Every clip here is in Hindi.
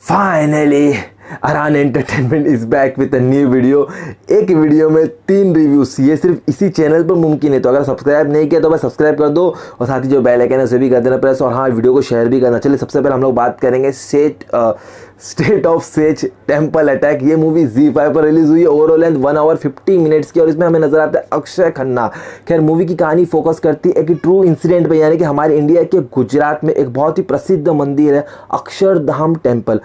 Finally Aran entertainment is back with a new video. एक वीडियो में 3 रिव्यूज, ये सिर्फ इसी चैनल पर मुमकिन है। तो अगर सब्सक्राइब नहीं किया तो बस सब्सक्राइब कर दो और साथ ही जो बेल आइकन है उसे भी कर देना प्रेस, और हाँ वीडियो को शेयर भी करना। चलिए सबसे पहले हम लोग बात करेंगे state of says temple attack. ये मूवी ZEE5 पर रिलीज हुई है। ओवरऑल लेंथ 1 आवर 50 मिनट्स की और इसमें हमें नजर आता है अक्षय खन्ना। खैर मूवी की कहानी फोकस करती है एक ट्रू इंसिडेंट पे, यानी कि हमारे इंडिया के गुजरात में एक बहुत ही प्रसिद्ध मंदिर है अक्षरधाम टेम्पल।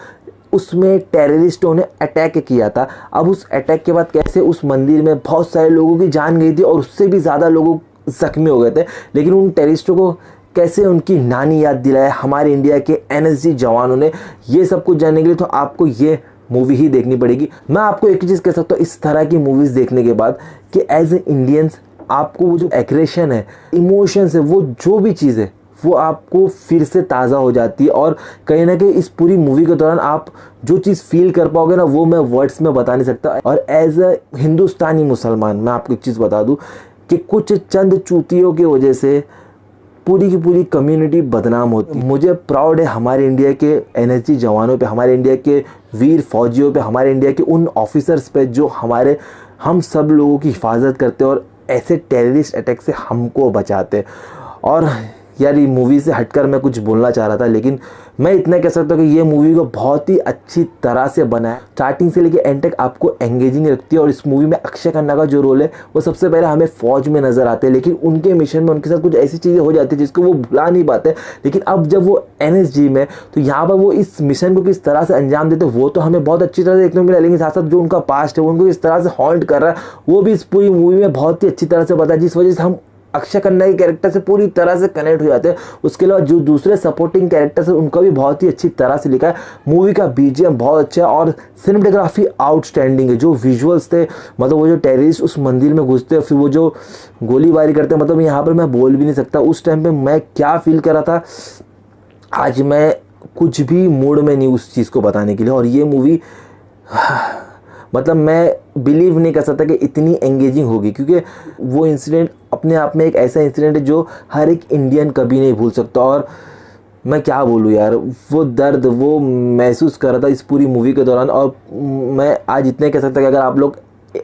उसमें टेररिस्टों ने अटैक किया था। अब उस अटैक के बाद कैसे उस मंदिर में बहुत सारे लोगों की जान गई थी और उससे भी ज़्यादा लोग जख्मी हो गए थे, लेकिन उन टेररिस्टों को कैसे उनकी नानी याद दिलाया हमारे इंडिया के NSG जवानों ने, ये सब कुछ जानने के लिए तो आपको ये मूवी ही देखनी पड़ेगी। मैं आपको एक ही चीज़ कह सकता हूँ इस तरह की मूवीज़ देखने के बाद कि एज ए इंडियंस आपको वो जो एग्रेशन है, इमोशंस है, वो जो भी चीज़ है वो आपको फिर से ताज़ा हो जाती है। और कहीं ना कहीं इस पूरी मूवी के दौरान आप जो चीज़ फील कर पाओगे ना, वो मैं वर्ड्स में बता नहीं सकता। और एज अ हिंदुस्तानी मुसलमान मैं आपको एक चीज़ बता दूं कि कुछ चंद चूतियों की वजह से पूरी की पूरी कम्युनिटी बदनाम होती है। मुझे प्राउड है हमारे इंडिया के NSG जवानों पे, हमारे इंडिया के वीर फौजियों पे, हमारे इंडिया के उन ऑफिसर्स पे जो हम सब लोगों की हिफाजत करते और ऐसे टेररिस्ट अटैक से हमको बचाते। और यार ये मूवी से हटकर मैं कुछ बोलना चाह रहा था, लेकिन मैं इतना कह सकता हूँ कि ये मूवी को बहुत ही अच्छी तरह से बनाया। स्टार्टिंग से लेकर एंड तक आपको एंगेजिंग रखती है। और इस मूवी में अक्षय खन्ना का जो रोल है वो सबसे पहले हमें फौज में नजर आते हैं, लेकिन उनके मिशन में उनके साथ कुछ ऐसी चीज़ें हो जाती है जिसको वो भुला नहीं पाते। लेकिन अब जब वो NSG में, तो यहाँ पर वो इस मिशन को किस तरह से अंजाम देते वो तो हमें बहुत अच्छी तरह से देखने को मिला, लेकिन साथ साथ जो उनका पास्ट है उनको किस तरह से हॉन्ट कर रहा है वो भी इस पूरी मूवी में बहुत ही अच्छी तरह से बताया, जिस वजह से हम अक्षय खन्ना के कैरेक्टर से पूरी तरह से कनेक्ट हो जाते हैं। उसके अलावा जो दूसरे सपोर्टिंग कैरेक्टर्स हैं उनका भी बहुत ही अच्छी तरह से लिखा है। मूवी का BGM बहुत अच्छा है और सिनेमेटोग्राफी आउटस्टैंडिंग है। जो विजुअल्स थे, मतलब वो जो टेररिस्ट उस मंदिर में घुसते हैं फिर वो जो गोलीबारी करते हैं, मतलब यहाँ पर मैं बोल भी नहीं सकता उस टाइम पर मैं क्या फील कर रहा था। आज मैं कुछ भी मूड में नहीं उस चीज़ को बताने के लिए। और ये मूवी मतलब मैं बिलीव नहीं कर सकता कि इतनी एंगेजिंग होगी, क्योंकि वो इंसिडेंट अपने आप में एक ऐसा इंसिडेंट है जो हर एक इंडियन कभी नहीं भूल सकता। और मैं क्या बोलूँ यार, वो दर्द वो महसूस कर रहा था इस पूरी मूवी के दौरान। और मैं आज इतने कह सकता कि अगर आप लोग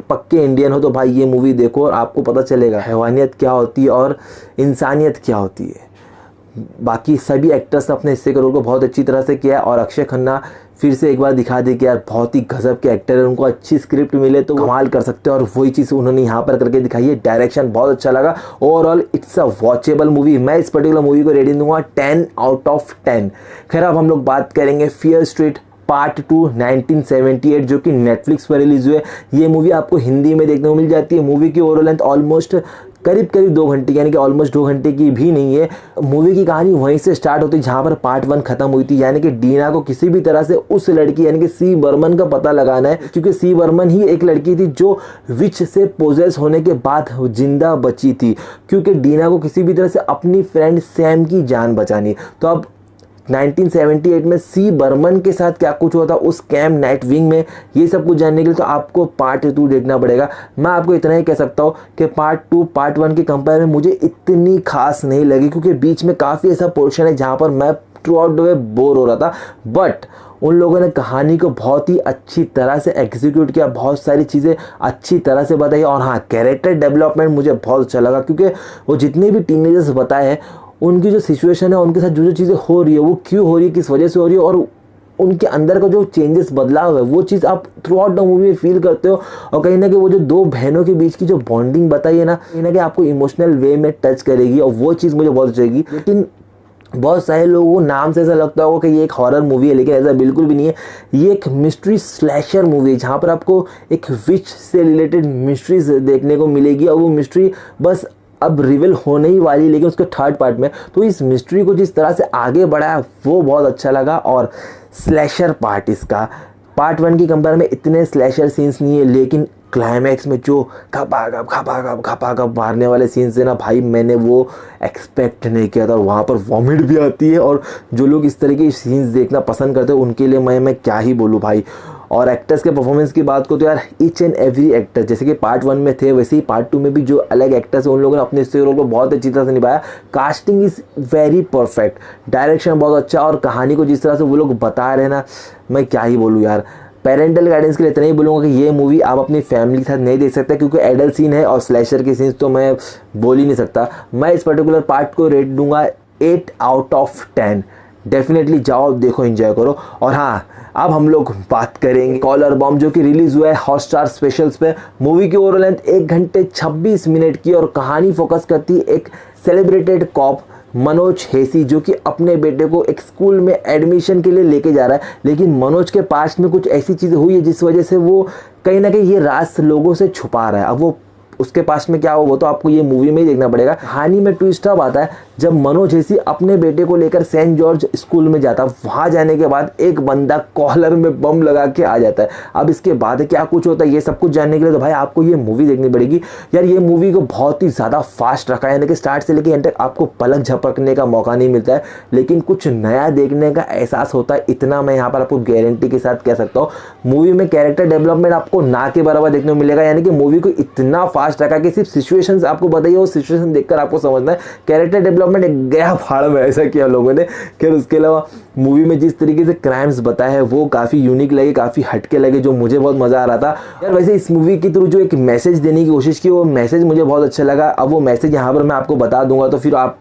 पक्के इंडियन हो तो भाई ये मूवी देखो और आपको पता चलेगा हैवानियत क्या होती है और इंसानियत क्या होती है। बाकी सभी एक्टर्स ने अपने हिस्से के रोल को बहुत अच्छी तरह से किया है और अक्षय खन्ना फिर से एक बार दिखा दे कि यार बहुत ही गजब के एक्टर है। उनको अच्छी स्क्रिप्ट मिले तो कमाल कर सकते हैं और वही चीज़ उन्होंने यहाँ पर करके दिखाई है। डायरेक्शन बहुत अच्छा लगा। Overall it's a watchable movie. मैं इस पर्टिकुलर मूवी को रेटिंग दूंगा 10 आउट ऑफ 10। खैर अब हम लोग बात करेंगे फियर स्ट्रीट पार्ट 2 1978 जो कि नेटफ्लिक्स पर रिलीज हुए। ये मूवी आपको हिंदी में देखने को मिल जाती है। मूवी की ओवरऑल लेंथ ऑलमोस्ट करीब 2 घंटे, यानी कि ऑलमोस्ट 2 घंटे की भी नहीं है। मूवी की कहानी वहीं से स्टार्ट होती है जहाँ पर पार्ट 1 खत्म हुई थी, यानी कि डीना को किसी भी तरह से उस लड़की यानी कि सी बर्मन का पता लगाना है, क्योंकि सी बर्मन ही एक लड़की थी जो विच से पोजेस होने के बाद जिंदा बची थी, क्योंकि डीना को किसी भी तरह से अपनी फ्रेंड सैम की जान बचानी। तो अब 1978 में सी बर्मन के साथ क्या कुछ हुआ था उस कैंप नाइट विंग में, ये सब कुछ जानने के लिए तो आपको पार्ट 2 देखना पड़ेगा। मैं आपको इतना ही कह सकता हूँ कि पार्ट 2 पार्ट 1 के कंपेयर में मुझे इतनी खास नहीं लगी, क्योंकि बीच में काफ़ी ऐसा पोर्शन है जहाँ पर मैं through out the way bore हो रहा था। बट उन लोगों ने कहानी को बहुत ही अच्छी तरह से एग्जीक्यूट किया, बहुत सारी चीज़ें अच्छी तरह से बताई। और हाँ, कैरेक्टर डेवलपमेंट मुझे बहुत अच्छा लगा, क्योंकि वो जितने भी टीनेजर्स बताए हैं उनकी जो सिचुएशन है, उनके साथ जो चीज़ें हो रही है वो क्यों हो रही है, किस वजह से हो रही है, और उनके अंदर का जो चेंजेस बदलाव है वो चीज़ आप थ्रू आउट द मूवी में फील करते हो। और कहीं ना कहीं वो जो 2 बहनों के बीच की जो बॉन्डिंग बताई है ना, कहीं ना कहीं आपको इमोशनल वे में टच करेगी और वो चीज़ मुझे बहुत अच्छी लगी। लेकिन बहुत सारे लोगों को नाम से ऐसा लगता होगा कि ये एक हॉरर मूवी है, लेकिन ऐसा बिल्कुल भी नहीं है। ये एक मिस्ट्री स्लैशर मूवी है जहाँ पर आपको एक विच से रिलेटेड मिस्ट्रीज देखने को मिलेगी और वो मिस्ट्री बस अब रिवील होने ही वाली, लेकिन उसके 3rd पार्ट में। तो इस मिस्ट्री को जिस तरह से आगे बढ़ाया वो बहुत अच्छा लगा। और स्लैशर पार्ट इसका पार्ट 1 की कंपेयर में इतने स्लैशर सीन्स नहीं है, लेकिन क्लाइमैक्स में जो खपा मारने वाले सीन्स है ना भाई, मैंने वो एक्सपेक्ट नहीं किया था। वहाँ पर वॉमिट भी आती है, और जो लोग इस तरह के सीन्स देखना पसंद करते हैं उनके लिए मैं क्या ही बोलूँ भाई। और एक्टर्स के परफॉर्मेंस की बात को तो यार ईच एंड एवरी एक्टर जैसे कि पार्ट 1 में थे वैसे ही पार्ट 2 में भी जो अलग एक्टर्स हैं उन लोगों ने अपने हिस्से रोल को बहुत अच्छी तरह से निभाया। Casting is very perfect, direction बहुत अच्छा, और कहानी को जिस तरह से वो लोग बता रहे हैं ना, मैं क्या ही बोलूँ यार। पेरेंटल गाइडेंस के लिए इतना ही बोलूँगा कि ये मूवी आप अपनी फैमिली के साथ नहीं देख सकते, क्योंकि एडल्ट सीन है और स्लैशर के सीन्स तो मैं बोल ही नहीं सकता। मैं इस पर्टिकुलर पार्ट को रेट दूंगा 8 आउट ऑफ 10। डेफिनेटली जाओ, देखो, एंजॉय करो। और हाँ, अब हम लोग बात करेंगे कॉलर बॉम्ब, जो कि रिलीज हुआ है हॉटस्टार स्पेशल्स पे। मूवी की ओवरऑल लेंथ 1 घंटे 26 मिनट की, और कहानी फोकस करती है एक सेलिब्रेटेड कॉप मनोज हेसी, जो कि अपने बेटे को एक स्कूल में एडमिशन के लिए लेके जा रहा है। लेकिन मनोज के पास्ट में कुछ ऐसी चीज़ें हुई है जिस वजह से वो कहीं ना कहीं ये राज लोगों से छुपा रहा है। अब वो उसके पास में क्या हो वो तो आपको ये मूवी में ही देखना पड़ेगा। कहानी में ट्विस्ट अब आता है जब मनोज हेसी अपने बेटे को लेकर सेंट जॉर्ज स्कूल में जाता है। वहाँ जाने के बाद एक बंदा कॉलर में बम लगा के आ जाता है। अब इसके बाद क्या कुछ होता है ये सब कुछ जानने के लिए तो भाई आपको ये मूवी देखनी पड़ेगी यार। ये मूवी को बहुत ही ज़्यादा फास्ट रखा है, यानी कि स्टार्ट से लेकर एंड तक आपको पलक झपकने का मौका नहीं मिलता है, लेकिन कुछ नया देखने का एहसास होता है। इतना मैं यहाँ पर आपको गारंटी के साथ कह सकता हूँ। मूवी में कैरेक्टर डेवलपमेंट आपको ना के बराबर देखने को मिलेगा, यानी कि मूवी को इतना फास्ट रखा कि सिर्फ सिचुएशंस आपको बताइए, वो सिचुएशन देखकर आपको समझना है। कैरेक्टर डेवलपमेंट एक गया फाड़ में ऐसा किया लोगों ने। खैर उसके अलावा मूवी में जिस तरीके से क्राइम्स बताए हैं वो काफ़ी यूनिक लगे, काफ़ी हटके लगे, जो मुझे बहुत मज़ा आ रहा था यार। वैसे इस मूवी के थ्रू जो एक मैसेज देने की कोशिश की वो मैसेज मुझे बहुत अच्छा लगा। अब वो मैसेज यहाँ पर मैं आपको बता दूंगा तो फिर आप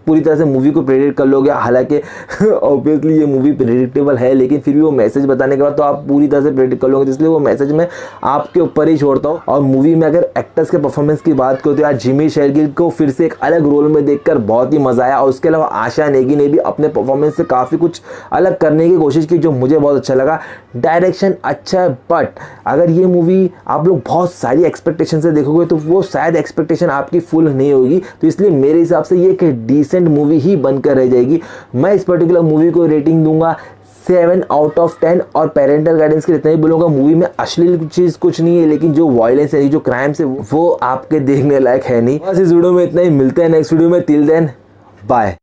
पूरी तरह से मूवी को प्रेडिक्ट कर लोगे। हालांकि ऑब्वियसली ये मूवी प्रेडिक्टेबल है, लेकिन फिर भी वो मैसेज बताने के बाद तो आप पूरी तरह से प्रेडिक्ट कर लोगे, इसलिए वो मैसेज मैं आपके ऊपर ही छोड़ता हूँ। और मूवी में अगर एक्टर्स के परफॉर्मेंस की बात करो तो यार जिमी शेरगिल को फिर से एक अलग रोल में देखकर बहुत ही मजा आया। और उसके अलावा आशा नेगी ने भी अपने परफॉर्मेंस से काफ़ी कुछ अलग करने की कोशिश की, जो मुझे बहुत अच्छा लगा। डायरेक्शन अच्छा है, बट अगर ये मूवी आप लोग बहुत सारी एक्सपेक्टेशन से देखोगे तो वो शायद एक्सपेक्टेशन आपकी फुल नहीं होगी, तो इसलिए मेरे हिसाब से ये एक डिसेंट मूवी ही बनकर रह जाएगी। मैं इस पर्टिकुलर मूवी को रेटिंग दूंगा 7 आउट ऑफ 10। और पेरेंटल गाइडेंस के लिए इतना ही बोलूंगा, मूवी में अश्लील चीज कुछ नहीं है, लेकिन जो वायलेंस है, जो क्राइम्स है, वो आपके देखने लायक है नहीं। बस इस वीडियो में इतना ही, मिलते हैं नेक्स्ट वीडियो में। Till then bye.